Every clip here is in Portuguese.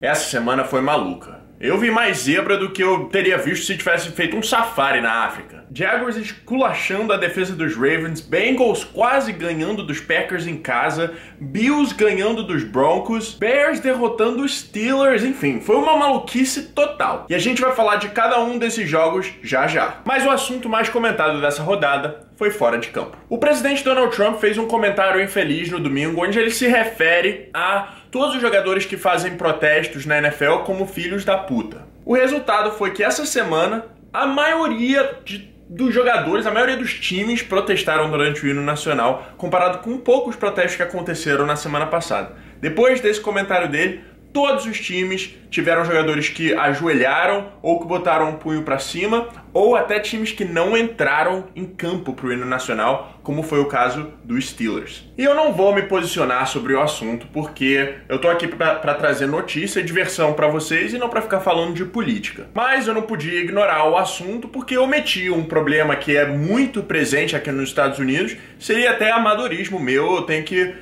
Essa semana foi maluca. Eu vi mais zebra do que eu teria visto se tivesse feito um safari na África. Jaguars esculachando a defesa dos Ravens, Bengals quase ganhando dos Packers em casa, Bills ganhando dos Broncos, Bears derrotando os Steelers, enfim, foi uma maluquice total. E a gente vai falar de cada um desses jogos já já. Mas o assunto mais comentado dessa rodada foi fora de campo. O presidente Donald Trump fez um comentário infeliz no domingo, onde ele se refere a todos os jogadores que fazem protestos na NFL como filhos da puta. O resultado foi que essa semana a maioria dos jogadores, a maioria dos times protestaram durante o hino nacional, comparado com poucos protestos que aconteceram na semana passada. Depois desse comentário dele, todos os times tiveram jogadores que ajoelharam ou que botaram um punho pra cima, ou até times que não entraram em campo pro hino nacional, como foi o caso dos Steelers. E eu não vou me posicionar sobre o assunto, porque eu tô aqui pra trazer notícia e diversão pra vocês e não pra ficar falando de política. Mas eu não podia ignorar o assunto porque eu omiti um problema que é muito presente aqui nos Estados Unidos, seria até amadorismo meu, eu tenho que,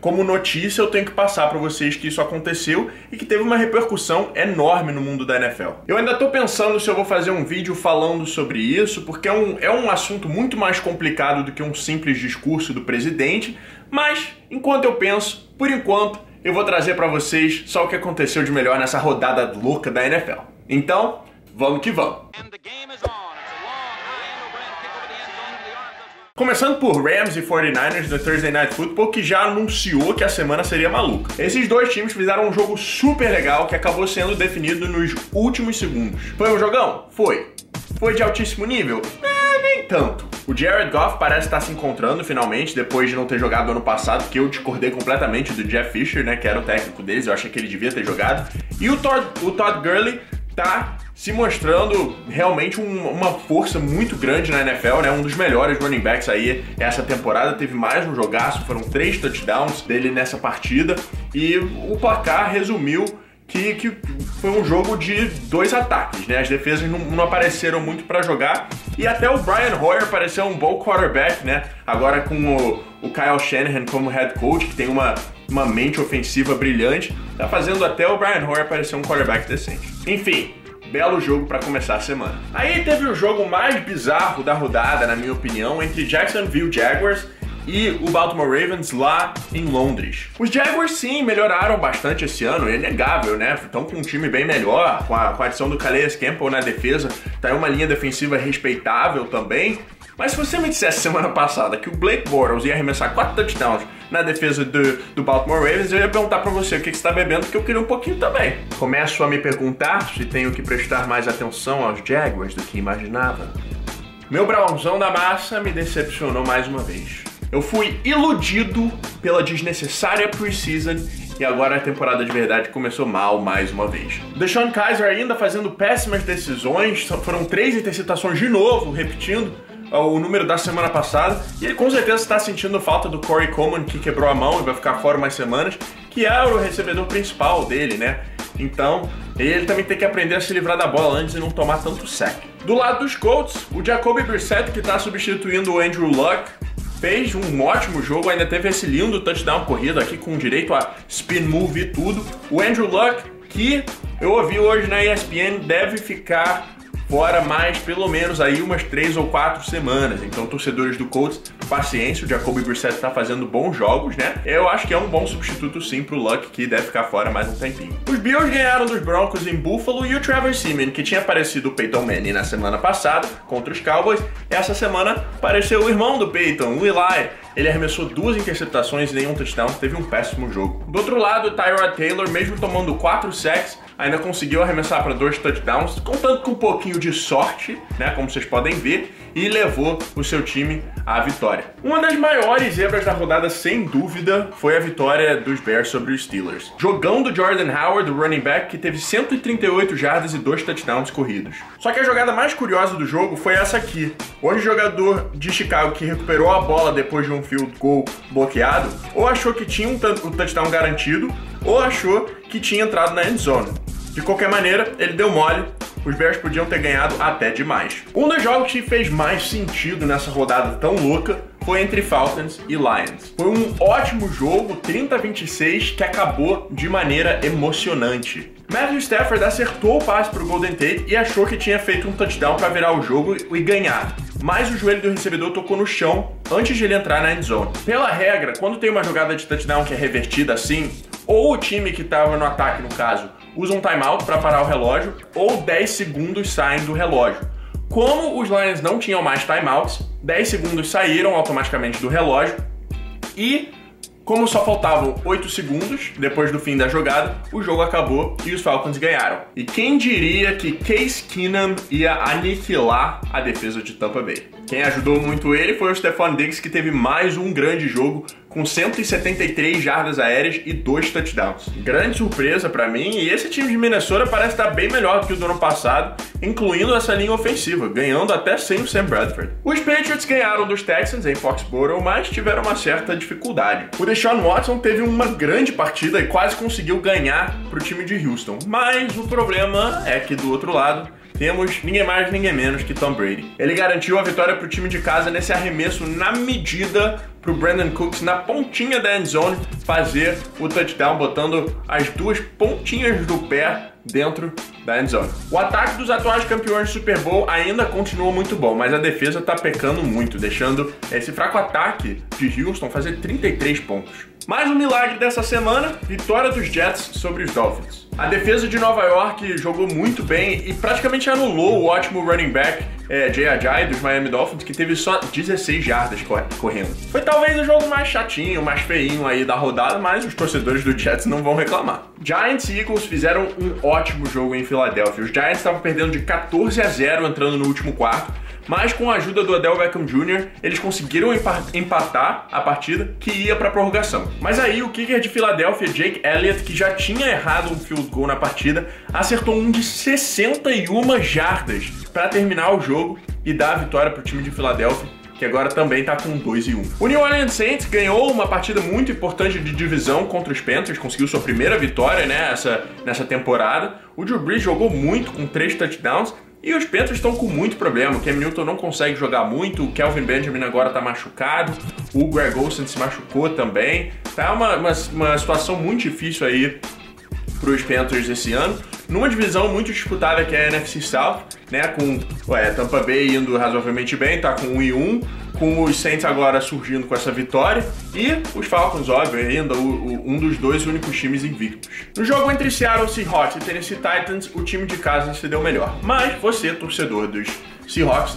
como notícia, eu tenho que passar pra vocês que isso aconteceu e que teve uma repercussão enorme no mundo da NFL. Eu ainda tô pensando se eu vou fazer um vídeo falando sobre isso, porque é um assunto muito mais complicado do que um simples discurso do presidente, mas enquanto eu penso, por enquanto, eu vou trazer pra vocês só o que aconteceu de melhor nessa rodada louca da NFL. Então, vamos que vamos! Começando por Rams e 49ers do Thursday Night Football, que já anunciou que a semana seria maluca. Esses dois times fizeram um jogo super legal que acabou sendo definido nos últimos segundos. Foi um jogão? Foi. Foi de altíssimo nível? Nem tanto. O Jared Goff parece estar se encontrando finalmente, depois de não ter jogado ano passado, que eu discordei completamente do Jeff Fisher, que era o técnico deles, eu achei que ele devia ter jogado. E o Todd Gurley tá se mostrando realmente uma força muito grande na NFL, um dos melhores running backs aí essa temporada, teve mais um jogaço, foram 3 touchdowns dele nessa partida, e o placar resumiu que foi um jogo de 2 ataques, As defesas não apareceram muito para jogar, e até o Brian Hoyer pareceu um bom quarterback, Agora com o Kyle Shanahan como head coach, que tem uma mente ofensiva brilhante, tá fazendo até o Brian Hoyer parecer um quarterback decente. Enfim, belo jogo para começar a semana. Aí teve o jogo mais bizarro da rodada, na minha opinião, entre Jacksonville Jaguars e o Baltimore Ravens lá em Londres. Os Jaguars sim melhoraram bastante esse ano, é inegável, Estão com um time bem melhor, com a adição do Calais Campbell na defesa, tá em uma linha defensiva respeitável também. Mas se você me dissesse semana passada que o Blake Bortles ia arremessar 4 touchdowns na defesa do Baltimore Ravens, eu ia perguntar pra você o que você tá bebendo, porque eu queria um pouquinho também. Começo a me perguntar se tenho que prestar mais atenção aos Jaguars do que imaginava. Meu Brownzão da massa me decepcionou mais uma vez. Eu fui iludido pela desnecessária preseason e agora a temporada de verdade começou mal mais uma vez. DeShone Kizer ainda fazendo péssimas decisões, foram 3 interceptações de novo, repetindo o número da semana passada, e ele com certeza está sentindo falta do Corey Coleman, que quebrou a mão e vai ficar fora umas semanas, que é o recebedor principal dele, Então, ele também tem que aprender a se livrar da bola antes de não tomar tanto sack. Do lado dos Colts, o Jacoby Brissett, que está substituindo o Andrew Luck, fez um ótimo jogo, ainda teve esse lindo touchdown corrido aqui com direito a spin move e tudo. O Andrew Luck, que eu ouvi hoje na ESPN, deve ficar fora mais pelo menos aí umas 3 ou 4 semanas. Então, torcedores do Colts, paciência, o Jacoby Brissett tá fazendo bons jogos, Eu acho que é um bom substituto sim pro Luck, que deve ficar fora mais um tempinho. Os Bills ganharam dos Broncos em Buffalo, e o Trevor Siemian, que tinha aparecido o Peyton Manning na semana passada contra os Cowboys, essa semana apareceu o irmão do Peyton, o Eli. Ele arremessou 2 interceptações e nenhum touchdown, teve um péssimo jogo. Do outro lado, o Tyrod Taylor, mesmo tomando 4 sacks, ainda conseguiu arremessar para 2 touchdowns, contando com um pouquinho de sorte, como vocês podem ver, e levou o seu time à vitória. Uma das maiores zebras da rodada, sem dúvida, foi a vitória dos Bears sobre os Steelers. Jogão do Jordan Howard, o running back, que teve 138 jardas e 2 touchdowns corridos. Só que a jogada mais curiosa do jogo foi essa aqui, onde o jogador de Chicago que recuperou a bola depois de um field goal bloqueado, ou achou que tinha um touchdown garantido, ou achou que tinha entrado na end zone. De qualquer maneira, ele deu mole, os Bears podiam ter ganhado até demais. Um dos jogos que fez mais sentido nessa rodada tão louca foi entre Falcons e Lions. Foi um ótimo jogo, 30-26, que acabou de maneira emocionante. Matthew Stafford acertou o passe para o Golden Tate e achou que tinha feito um touchdown para virar o jogo e ganhar. Mas o joelho do recebedor tocou no chão antes de ele entrar na endzone. Pela regra, quando tem uma jogada de touchdown que é revertida assim, ou o time que estava no ataque, no caso, usa um timeout para parar o relógio, ou 10 segundos saem do relógio. Como os Lions não tinham mais timeouts, 10 segundos saíram automaticamente do relógio e, como só faltavam 8 segundos depois do fim da jogada, o jogo acabou e os Falcons ganharam. E quem diria que Case Keenum ia aniquilar a defesa de Tampa Bay? Quem ajudou muito ele foi o Stefon Diggs, que teve mais um grande jogo com 173 jardas aéreas e 2 touchdowns. Grande surpresa pra mim, e esse time de Minnesota parece estar bem melhor do que o do ano passado, incluindo essa linha ofensiva, ganhando até sem o Sam Bradford. Os Patriots ganharam dos Texans em Foxborough, mas tiveram uma certa dificuldade. O Deshaun Watson teve uma grande partida e quase conseguiu ganhar pro time de Houston, mas o problema é que do outro lado temos ninguém mais, ninguém menos que Tom Brady. Ele garantiu a vitória para o time de casa nesse arremesso na medida para o Brandon Cooks na pontinha da endzone fazer o touchdown, botando as duas pontinhas do pé dentro da endzone. O ataque dos atuais campeões do Super Bowl ainda continua muito bom, mas a defesa tá pecando muito, deixando esse fraco ataque de Houston fazer 33 pontos. Mais um milagre dessa semana, vitória dos Jets sobre os Dolphins. A defesa de Nova York jogou muito bem e praticamente anulou o ótimo running back Jay Ajayi dos Miami Dolphins, que teve só 16 jardas correndo. Foi talvez o jogo mais chatinho, mais feinho aí da rodada, mas os torcedores do Jets não vão reclamar. Giants e Eagles fizeram um ótimo jogo em Filadélfia. Os Giants estavam perdendo de 14-0 entrando no último quarto, mas com a ajuda do Odell Beckham Jr., eles conseguiram empatar a partida, que ia para a prorrogação. Mas aí o kicker de Filadélfia, Jake Elliott, que já tinha errado um field goal na partida, acertou um de 61 jardas para terminar o jogo e dar a vitória para o time de Filadélfia, que agora também está com 2-1. O New Orleans Saints ganhou uma partida muito importante de divisão contra os Panthers, conseguiu sua primeira vitória, né, nessa temporada. O Drew Brees jogou muito, com 3 touchdowns, e os Panthers estão com muito problema. O Cam Newton não consegue jogar muito, o Kelvin Benjamin agora está machucado, o Greg Olsen se machucou também. Tá uma situação muito difícil aí para os Panthers esse ano, numa divisão muito disputada que é a NFC South, né, com Tampa Bay indo razoavelmente bem, tá com 1-1, com os Saints agora surgindo com essa vitória, e os Falcons, óbvio, ainda um dos dois únicos times invictos. No jogo entre Seattle Seahawks e Tennessee Titans, o time de casa se deu melhor, mas você, torcedor dos Seahawks,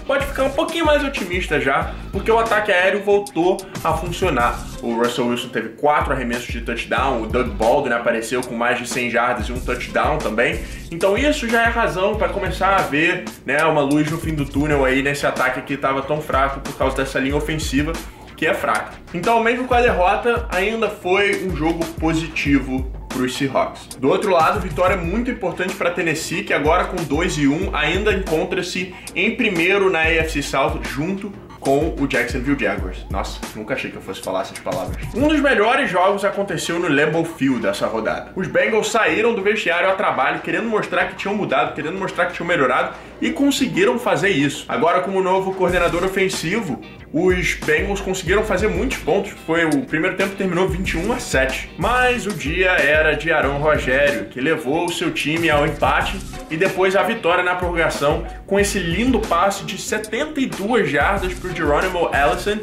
pode ficar um pouquinho mais otimista já, porque o ataque aéreo voltou a funcionar. O Russell Wilson teve 4 arremessos de touchdown, o Doug Baldwin apareceu com mais de 100 jardas e um touchdown também. Então isso já é razão para começar a ver, né, uma luz no fim do túnel aí nesse ataque que estava tão fraco por causa dessa linha ofensiva que é fraca. Então, mesmo com a derrota, ainda foi um jogo positivo para os Seahawks. Do outro lado, vitória muito importante para Tennessee, que agora com 2-1 ainda encontra-se em primeiro na AFC South junto com o Jacksonville Jaguars. Nossa, nunca achei que eu fosse falar essas palavras. Um dos melhores jogos aconteceu no Lambeau Field dessa rodada. Os Bengals saíram do vestiário a trabalho, querendo mostrar que tinham mudado, querendo mostrar que tinham melhorado, e conseguiram fazer isso. Agora, como novo coordenador ofensivo, os Bengals conseguiram fazer muitos pontos. O primeiro tempo terminou 21-7. Mas o dia era de Aaron Rodgers, que levou o seu time ao empate e depois à vitória na prorrogação com esse lindo passe de 72 jardas para o Geronimo Allison,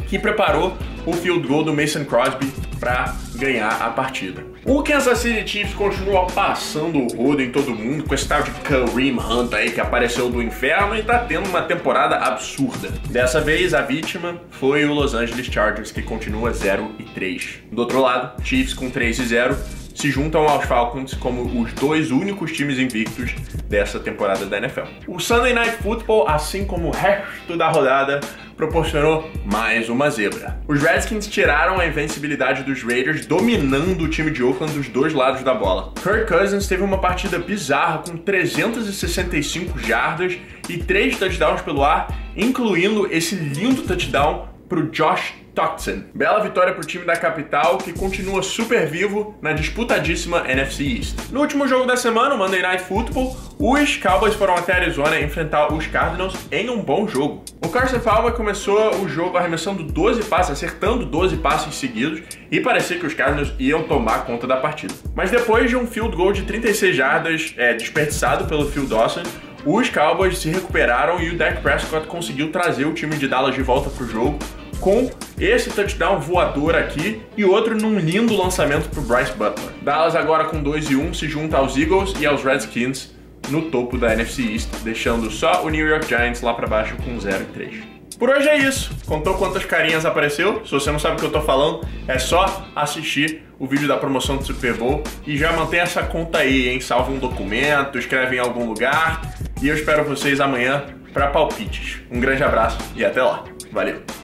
que preparou o field goal do Mason Crosby para ganhar a partida. O Kansas City Chiefs continua passando o rodo em todo mundo com esse tal de Kareem Hunt aí que apareceu do inferno e tá tendo uma temporada absurda. Dessa vez a vítima foi o Los Angeles Chargers, que continua 0-3. Do outro lado, Chiefs com 3-0 se juntam aos Falcons como os dois únicos times invictos dessa temporada da NFL. O Sunday Night Football, assim como o resto da rodada, proporcionou mais uma zebra. Os Redskins tiraram a invencibilidade dos Raiders, dominando o time de Oakland dos dois lados da bola. Kirk Cousins teve uma partida bizarra com 365 jardas e 3 touchdowns pelo ar, incluindo esse lindo touchdown para o Josh Tucson. Bela vitória pro time da capital, que continua super vivo na disputadíssima NFC East. No último jogo da semana, o Monday Night Football, os Cowboys foram até Arizona enfrentar os Cardinals em um bom jogo. O Carson Palmer começou o jogo arremessando 12 passes, acertando 12 passes seguidos, e parecia que os Cardinals iam tomar conta da partida. Mas depois de um field goal de 36 jardas desperdiçado pelo Phil Dawson, os Cowboys se recuperaram e o Dak Prescott conseguiu trazer o time de Dallas de volta pro jogo, com esse touchdown voador aqui e outro num lindo lançamento pro Bryce Butler. Dallas agora com 2-1 se junta aos Eagles e aos Redskins no topo da NFC East, deixando só o New York Giants lá pra baixo com 0-3. Por hoje é isso. Contou quantas carinhas apareceu? Se você não sabe o que eu tô falando, é só assistir o vídeo da promoção do Super Bowl e já mantém essa conta aí, hein? Salva um documento, escreve em algum lugar e eu espero vocês amanhã para palpites. Um grande abraço e até lá. Valeu!